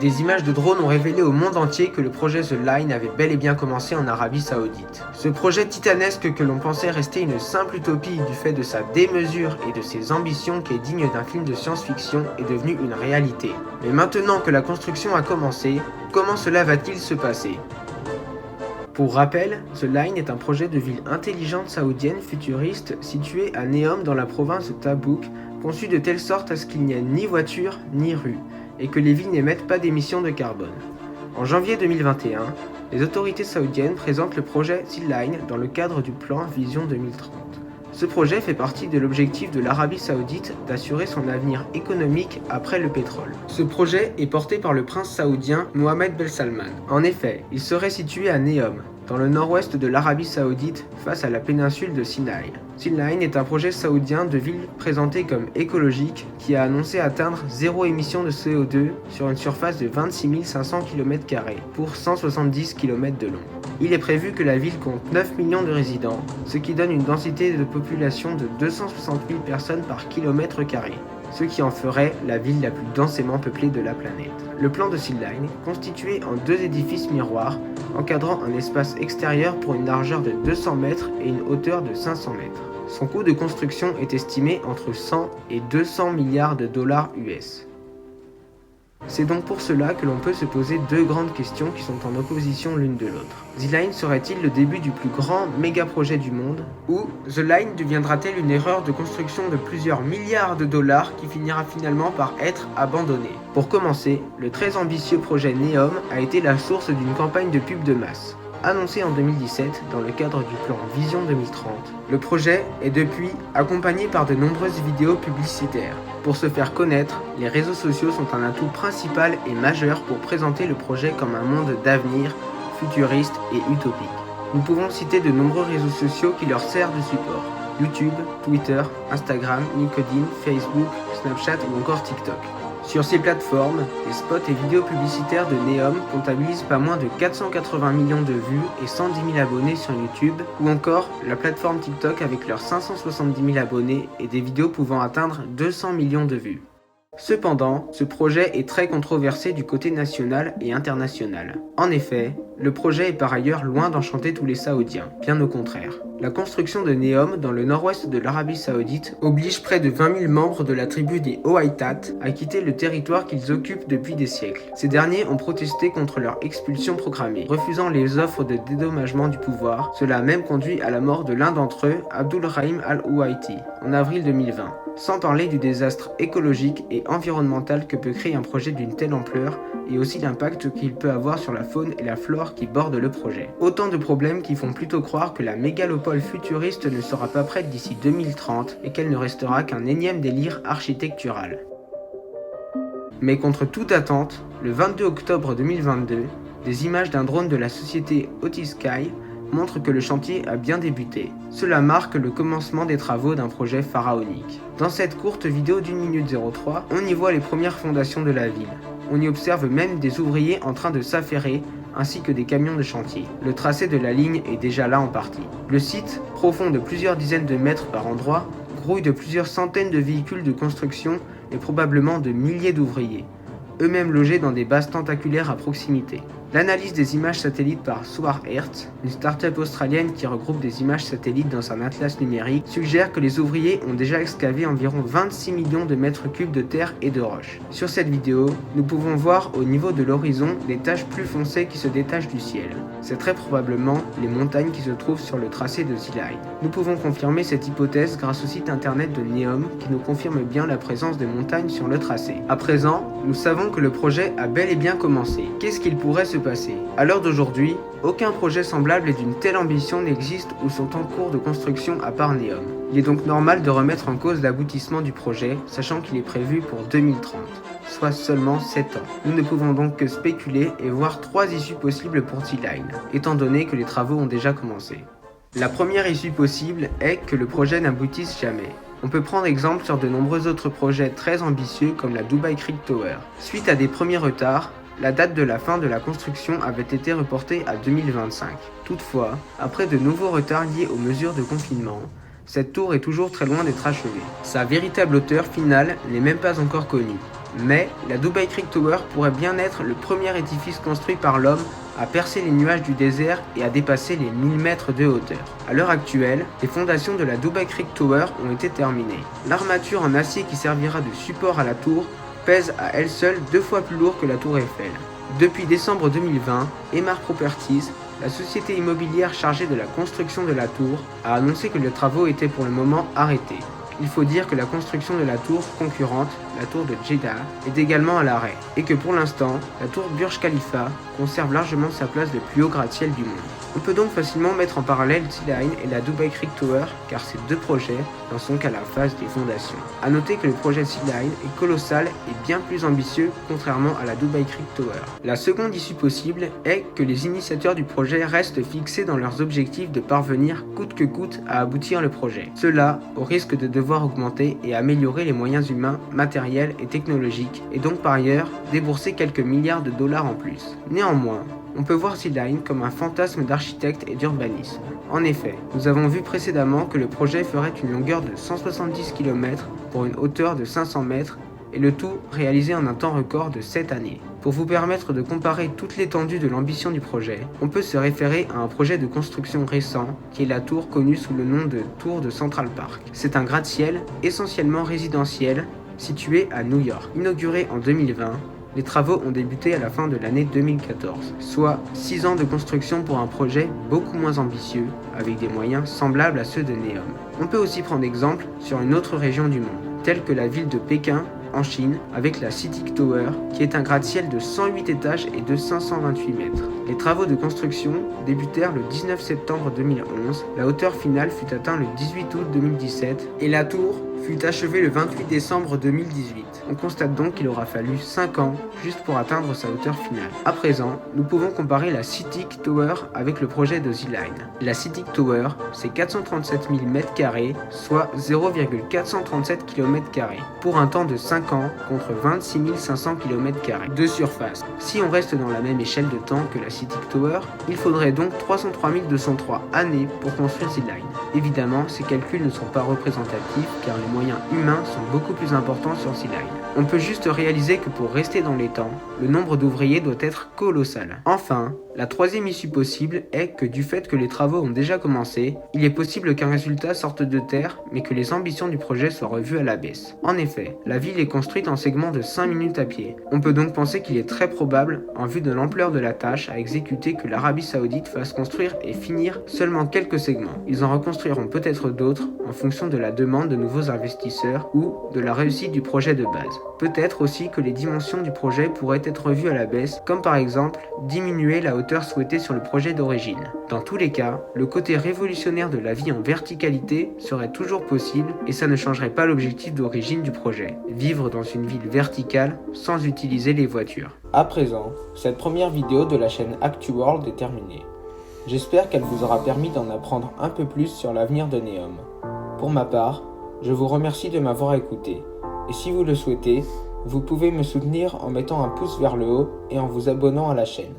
Des images de drones ont révélé au monde entier que le projet The Line avait bel et bien commencé en Arabie Saoudite. Ce projet titanesque que l'on pensait rester une simple utopie du fait de sa démesure et de ses ambitions qui est digne d'un film de science-fiction est devenu une réalité. Mais maintenant que la construction a commencé, comment cela va-t-il se passer ? Pour rappel, The Line est un projet de ville intelligente saoudienne futuriste située à Neom dans la province de Tabouk, conçu de telle sorte à ce qu'il n'y ait ni voiture ni rue, et que les villes n'émettent pas d'émissions de carbone. En janvier 2021, les autorités saoudiennes présentent le projet The Line dans le cadre du plan Vision 2030. Ce projet fait partie de l'objectif de l'Arabie Saoudite d'assurer son avenir économique après le pétrole. Ce projet est porté par le prince saoudien Mohammed Ben Salman. En effet, il serait situé à Neom, dans le nord-ouest de l'Arabie Saoudite, face à la péninsule de Sinaï. The Line est un projet saoudien de ville présenté comme écologique qui a annoncé atteindre zéro émission de CO2 sur une surface de 26 500 km² pour 170 km de long. Il est prévu que la ville compte 9 millions de résidents, ce qui donne une densité de population de 260 000 personnes par kilomètre carré, ce qui en ferait la ville la plus densément peuplée de la planète. Le plan de The Line, constitué en deux édifices miroirs, encadrant un espace extérieur pour une largeur de 200 mètres et une hauteur de 500 mètres. Son coût de construction est estimé entre 100 et 200 milliards de dollars US. C'est donc pour cela que l'on peut se poser deux grandes questions qui sont en opposition l'une de l'autre. The Line serait-il le début du plus grand méga-projet du monde? Ou The Line deviendra-t-elle une erreur de construction de plusieurs milliards de dollars qui finira finalement par être abandonnée? Pour commencer, le très ambitieux projet Neom a été la source d'une campagne de pub de masse. Annoncé en 2017 dans le cadre du plan Vision 2030, le projet est depuis accompagné par de nombreuses vidéos publicitaires. Pour se faire connaître, les réseaux sociaux sont un atout principal et majeur pour présenter le projet comme un monde d'avenir, futuriste et utopique. Nous pouvons citer de nombreux réseaux sociaux qui leur servent de support: YouTube, Twitter, Instagram, LinkedIn, Facebook, Snapchat ou encore TikTok. Sur ces plateformes, les spots et vidéos publicitaires de Neom comptabilisent pas moins de 480 millions de vues et 110 000 abonnés sur YouTube, ou encore la plateforme TikTok avec leurs 570 000 abonnés et des vidéos pouvant atteindre 200 millions de vues. Cependant, ce projet est très controversé du côté national et international. En effet, le projet est par ailleurs loin d'enchanter tous les Saoudiens, bien au contraire. La construction de Neom dans le nord-ouest de l'Arabie Saoudite oblige près de 20 000 membres de la tribu des Oaïtat à quitter le territoire qu'ils occupent depuis des siècles. Ces derniers ont protesté contre leur expulsion programmée, refusant les offres de dédommagement du pouvoir. Cela a même conduit à la mort de l'un d'entre eux, Abdul Rahim Al-Ouaiti, en avril 2020. Sans parler du désastre écologique et environnemental que peut créer un projet d'une telle ampleur, et aussi l'impact qu'il peut avoir sur la faune et la flore qui bordent le projet. Autant de problèmes qui font plutôt croire que la mégalopole futuriste ne sera pas prête d'ici 2030 et qu'elle ne restera qu'un énième délire architectural. Mais contre toute attente, le 22 octobre 2022, des images d'un drone de la société Otisky montrent que le chantier a bien débuté. Cela marque le commencement des travaux d'un projet pharaonique. Dans cette courte vidéo d'1 minute 03, on y voit les premières fondations de la ville. On y observe même des ouvriers en train de s'affairer, ainsi que des camions de chantier. Le tracé de la ligne est déjà là en partie. Le site, profond de plusieurs dizaines de mètres par endroit, grouille de plusieurs centaines de véhicules de construction et probablement de milliers d'ouvriers, eux-mêmes logés dans des bases tentaculaires à proximité. L'analyse des images satellites par Soar Earth, une start-up australienne qui regroupe des images satellites dans un atlas numérique, suggère que les ouvriers ont déjà excavé environ 26 millions de mètres cubes de terre et de roches. Sur cette vidéo, nous pouvons voir au niveau de l'horizon des taches plus foncées qui se détachent du ciel. C'est très probablement les montagnes qui se trouvent sur le tracé de The Line. Nous pouvons confirmer cette hypothèse grâce au site internet de Neom qui nous confirme bien la présence des montagnes sur le tracé. À présent, nous savons que le projet a bel et bien commencé. Qu'est-ce qu'il pourrait se passer? À l'heure d'aujourd'hui, aucun projet semblable et d'une telle ambition n'existe ou sont en cours de construction à part Neom. Il est donc normal de remettre en cause l'aboutissement du projet, sachant qu'il est prévu pour 2030, soit seulement 7 ans. Nous ne pouvons donc que spéculer et voir 3 issues possibles pour The Line, étant donné que les travaux ont déjà commencé. La première issue possible est que le projet n'aboutisse jamais. On peut prendre exemple sur de nombreux autres projets très ambitieux comme la Dubai Creek Tower. Suite à des premiers retards, la date de la fin de la construction avait été reportée à 2025. Toutefois, après de nouveaux retards liés aux mesures de confinement, cette tour est toujours très loin d'être achevée. Sa véritable hauteur finale n'est même pas encore connue. Mais la Dubai Creek Tower pourrait bien être le premier édifice construit par l'homme à percer les nuages du désert et à dépasser les 1000 mètres de hauteur. À l'heure actuelle, les fondations de la Dubai Creek Tower ont été terminées. L'armature en acier qui servira de support à la tour pèse à elle seule 2 fois plus lourd que la tour Eiffel. Depuis décembre 2020, Emaar Properties, la société immobilière chargée de la construction de la tour, a annoncé que les travaux étaient pour le moment arrêtés. Il faut dire que la construction de la tour concurrente, la tour de Jeddah, est également à l'arrêt, et que pour l'instant, la tour Burj Khalifa conserve largement sa place de plus haut gratte-ciel du monde. On peut donc facilement mettre en parallèle T-Line et la Dubai Creek Tower, car ces deux projets n'en sont qu'à la phase des fondations. A noter que le projet T-Line est colossal et bien plus ambitieux, contrairement à la Dubai Creek Tower. La seconde issue possible est que les initiateurs du projet restent fixés dans leurs objectifs de parvenir coûte que coûte à aboutir le projet. Cela au risque de devoir augmenter et améliorer les moyens humains, matériels et technologiques, et donc par ailleurs débourser quelques milliards de dollars en plus. Néanmoins, on peut voir T-Line comme un fantasme d'architecte et d'urbanisme. En effet, nous avons vu précédemment que le projet ferait une longueur de 170 km pour une hauteur de 500 mètres et le tout réalisé en un temps record de 7 années. Pour vous permettre de comparer toute l'étendue de l'ambition du projet, on peut se référer à un projet de construction récent qui est la tour connue sous le nom de Tour de Central Park. C'est un gratte-ciel essentiellement résidentiel situé à New York. Inauguré en 2020, les travaux ont débuté à la fin de l'année 2014, soit 6 ans de construction pour un projet beaucoup moins ambitieux, avec des moyens semblables à ceux de Neom. On peut aussi prendre exemple sur une autre région du monde, telle que la ville de Pékin, en Chine, avec la CITIC Tower, qui est un gratte-ciel de 108 étages et de 528 mètres. Les travaux de construction débutèrent le 19 septembre 2011, la hauteur finale fut atteinte le 18 août 2017 et la tour fut achevée le 28 décembre 2018. On constate donc qu'il aura fallu 5 ans juste pour atteindre sa hauteur finale. À présent, nous pouvons comparer la CITIC Tower avec le projet de T-Line. La CITIC Tower, c'est 437 000 m², soit 0,437 km², pour un temps de 5 ans contre 26 500 km² de surface. Si on reste dans la même échelle de temps que la CITIC Tower, il faudrait donc 303 203 années pour construire T-Line. Évidemment, ces calculs ne sont pas représentatifs car les moyens humains sont beaucoup plus importants sur T-Line. On peut juste réaliser que pour rester dans les temps, le nombre d'ouvriers doit être colossal. Enfin, la troisième issue possible est que du fait que les travaux ont déjà commencé, il est possible qu'un résultat sorte de terre, mais que les ambitions du projet soient revues à la baisse. En effet, la ville est construite en segments de 5 minutes à pied. On peut donc penser qu'il est très probable, en vue de l'ampleur de la tâche à exécuter, que l'Arabie Saoudite fasse construire et finir seulement quelques segments. Ils en reconstruiront peut-être d'autres en fonction de la demande de nouveaux investisseurs ou de la réussite du projet de base. Peut-être aussi que les dimensions du projet pourraient être revues à la baisse, comme par exemple diminuer la hauteur souhaitée sur le projet d'origine. Dans tous les cas, le côté révolutionnaire de la vie en verticalité serait toujours possible et ça ne changerait pas l'objectif d'origine du projet, vivre dans une ville verticale sans utiliser les voitures. À présent, cette première vidéo de la chaîne ActuWorld est terminée. J'espère qu'elle vous aura permis d'en apprendre un peu plus sur l'avenir de Neom. Pour ma part, je vous remercie de m'avoir écouté. Et si vous le souhaitez, vous pouvez me soutenir en mettant un pouce vers le haut et en vous abonnant à la chaîne.